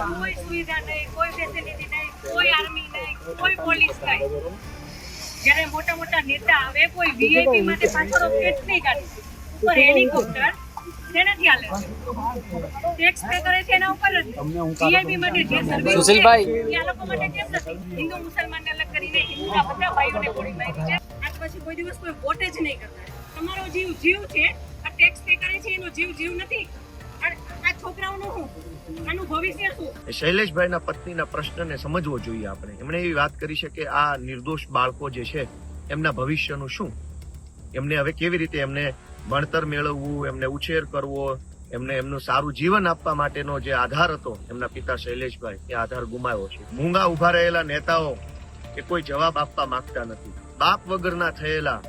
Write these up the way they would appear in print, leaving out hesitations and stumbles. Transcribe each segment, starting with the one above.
કોઈ સુવિધા નહીં, કોઈ ફેસિલિટી નહીં, કોઈ આર્મી નહીં, કોઈ પોલીસ નહીં. જ્યારે મોટા મોટા નેતા આવે કોઈ વીઆઈપી માટે પાછળ કેટલી ગાડી ઉપર હેલિકોપ્ટર તેનાથી હાલે ટેક્સ પે કરે છે એના ઉપર જ. વીઆઈપી માટે જે સર્વિસ સુશીલભાઈ એ આ લોકો માટે કેમ નથી? હિન્દુ મુસલમાનને અલગ કરીને હિન્દુના બધા ભાઈઓને ગોળી મારી છે. આજ પછી કોઈ દિવસ કોઈ વોટ જ નહીં કરતા. તમારો જીવ જીવ છે, આ ટેક્સ પે કરે છે એનો જીવ જીવ નથી. આ છોકરાઓનું શું, આનું ભવિષ્ય શું? શૈલેષભાઈના પત્નીના પ્રશ્નને સમજવો જોઈએ આપણે. એમણે એવી વાત કરી છે કે આ નિર્દોષ બાળકો જે છે એમના ભવિષ્યનું શું, એમને હવે કેવી રીતે એમને ભણતર મેળવવું, એમને ઉછેર કરવો, એમને એમનું સારું જીવન આપવા માટેનો જે આધાર હતો એમના પિતા શૈલેષભાઈ, એ આધાર ગુમાવ્યો છે. મૂંગા ઉભા રહેલા નેતાઓ એ કોઈ જવાબ આપવા માંગતા નથી. બાપ વગરના થયેલા,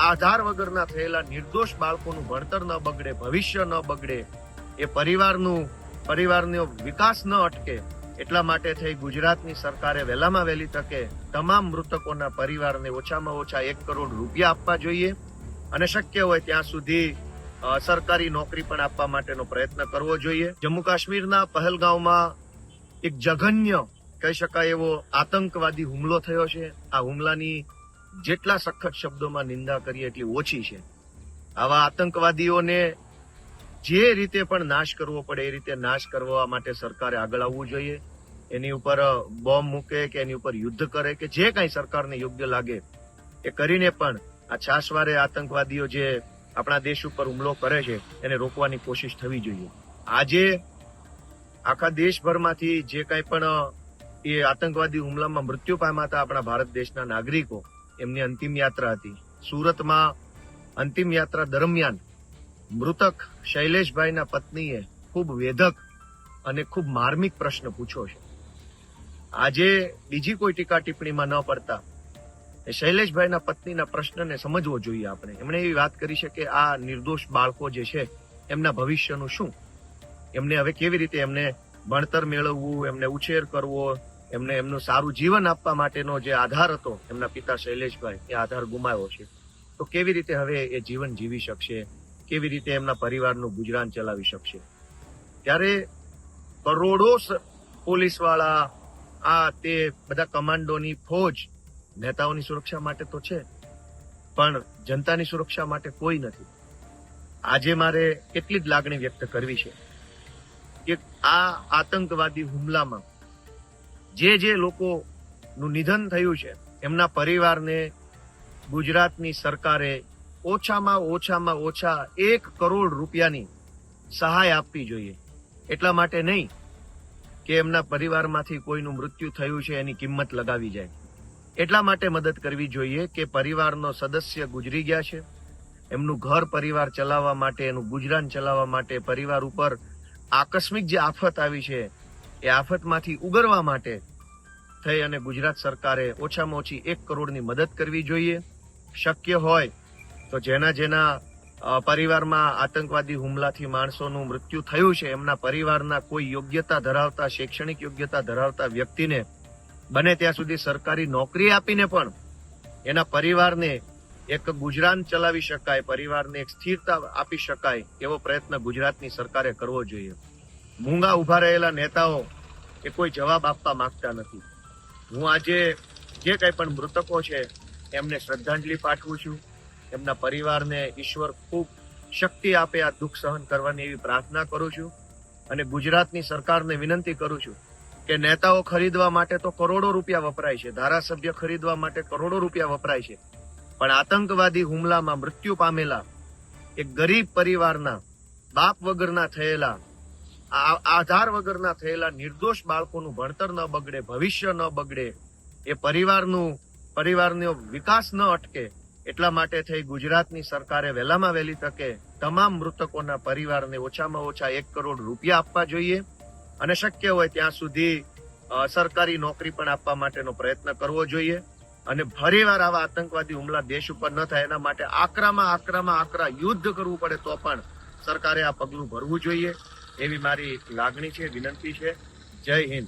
આધાર વગરના થયેલા નિર્દોષ બાળકોનું ભણતર ન બગડે, ભવિષ્ય ન બગડે, એ પરિવારનો વિકાસ ન અટકે, એટલા માટે થઈ ગુજરાતની સરકારે વહેલામાં વહેલી તકે તમામ મૃતકોના પરિવારને ઓછામાં ઓછા 1 કરોડ રૂપિયા આપવા જોઈએ અને શક્ય હોય ત્યાં સુધી સરકારી નોકરી પણ આપવા માટેનો પ્રયત્ન કરવો જોઈએ. જમ્મુ કાશ્મીરના પહલગાંવમાં એક જઘન્ય કહી શકાય એવો આતંકવાદી હુમલો થયો છે. આ હુમલાની જેટલા સખત શબ્દોમાં નિંદા કરીએ એટલી ઓછી છે. આવા આતંકવાદીઓને જે રીતે પણ નાશ કરવો પડે એ રીતે નાશ કરવા માટે સરકારે આગળ આવવું જોઈએ. એની ઉપર બોમ્બ મૂકે કે એની ઉપર યુદ્ધ કરે કે જે કંઈ સરકારને યોગ્ય લાગે એ કરીને પણ આ છાશવારે આતંકવાદીઓ જે આપણા દેશ ઉપર હુમલો કરે છે એને રોકવાની કોશિશ થવી જોઈએ. આજે આખા દેશભરમાંથી જે કંઈ પણ એ આતંકવાદી હુમલામાં મૃત્યુ પામ્યા હતા આપણા ભારત દેશના નાગરિકો, એમની અંતિમ યાત્રા હતી. સુરતમાં અંતિમ યાત્રા દરમિયાન મૃતક શૈલેષભાઈના પત્નીએ ખૂબ વેધક અને ખૂબ માર્મિક પ્રશ્ન પૂછ્યો છે. આજે બીજી કોઈ ટીકા ટિપ્પણીમાં ન પડતા શૈલેષભાઈના પત્નીના પ્રશ્નને સમજવો જોઈએ આપણે. એમણે એવી વાત કરી છે કે આ નિર્દોષ બાળકો જે છે એમના ભવિષ્યનું શું, એમને હવે કેવી રીતે એમને ભણતર મેળવવું, એમને ઉછેર કરવો, એમને એમનું સારું જીવન આપવા માટેનો જે આધાર હતો એમના પિતા શૈલેષભાઈ, એ આધાર ગુમાવ્યો છે. તો કેવી રીતે હવે એ જીવન જીવી શકશે, કેવી રીતે એમના પરિવારનું ગુજરાન ચલાવી શકશે? ત્યારે કરોડો પોલીસવાળા, આ તે બધા કમાન્ડોની ફોજ નેતાઓની સુરક્ષા માટે તો છે, પણ જનતાની સુરક્ષા માટે કોઈ નથી. આજે મારે એટલી જ લાગણી વ્યક્ત કરવી છે કે આ આતંકવાદી હુમલામાં જે લોકોનું નિધન થયું છે એમના પરિવારને ગુજરાતની સરકારે ઓછામાં ઓછા 1 કરોડ રૂપિયાની સહાય આપવી જોઈએ. એટલા માટે નહીં કે એમના પરિવારમાંથી કોઈનું મૃત્યુ થયું છે એની કિંમત લગાવી જાય, એટલા માટે મદદ કરવી જોઈએ કે પરિવારનો સદસ્ય ગુજરી ગયા છે, એમનું ઘર પરિવાર ચલાવવા માટે, એનું ગુજરાન ચલાવવા માટે, પરિવાર ઉપર આકસ્મિક જે આફત આવી છે એ આફતમાંથી ઉગરવા માટે થઈ અને ગુજરાત સરકારે ઓછામાં ઓછી 1 કરોડની મદદ કરવી જોઈએ. શક્ય હોય તો જેના પરિવારમાં આતંકવાદી હુમલાથી માણસોનું મૃત્યુ થયું છે એમના પરિવારના કોઈ યોગ્યતા ધરાવતા, શૈક્ષણિક યોગ્યતા ધરાવતા વ્યક્તિને બને ત્યાં સુધી સરકારી નોકરી આપીને પણ એના પરિવારને એક ગુજરાન ચલાવી શકાય, પરિવારને એક સ્થિરતા આપી શકાય એવો પ્રયત્ન ગુજરાતની સરકારે કરવો જોઈએ. મૂંગા ઉભા રહેલા નેતાઓ એ કોઈ જવાબ આપવા માંગતા નથી. હું આજે જે કંઈ પણ મૃતકો છે એમને શ્રદ્ધાંજલિ પાઠવું છું. એમના પરિવારને ઈશ્વર ખૂબ શક્તિ આપે આ દુઃખ સહન કરવાની એવી પ્રાર્થના કરું છું અને ગુજરાતની સરકારને વિનંતી કરું છું કે નેતાઓ ખરીદવા માટે તો કરોડો રૂપિયા વપરાય છે, ધારાસભ્ય ખરીદવા માટે કરોડો રૂપિયા વપરાય છે, પણ આતંકવાદી હુમલામાં મૃત્યુ પામેલા એક ગરીબ પરિવારના, બાપ વગરના થયેલા, આધાર વગરના થયેલા નિર્દોષ બાળકોનું ભણતર ન બગડે, ભવિષ્ય ન બગડે, એ પરિવારનો વિકાસ ન અટકે, એટલા માટે થઈ ગુજરાતની સરકારે વહેલામાં વહેલી તકે તમામ મૃતકોના પરિવારને ઓછામાં ઓછા 1 કરોડ રૂપિયા આપવા જોઈએ અને શક્ય હોય ત્યાં સુધી સરકારી નોકરી પણ આપવા માટેનો પ્રયત્ન કરવો જોઈએ. અને ફરીવાર આવા આતંકવાદી હુમલા દેશ ઉપર ન થાય એના માટે આકરા યુદ્ધ કરવું પડે તો પણ સરકારે આ પગલું ભરવું જોઈએ એવી મારી લાગણી છે, વિનંતી છે. જય હિન્દ.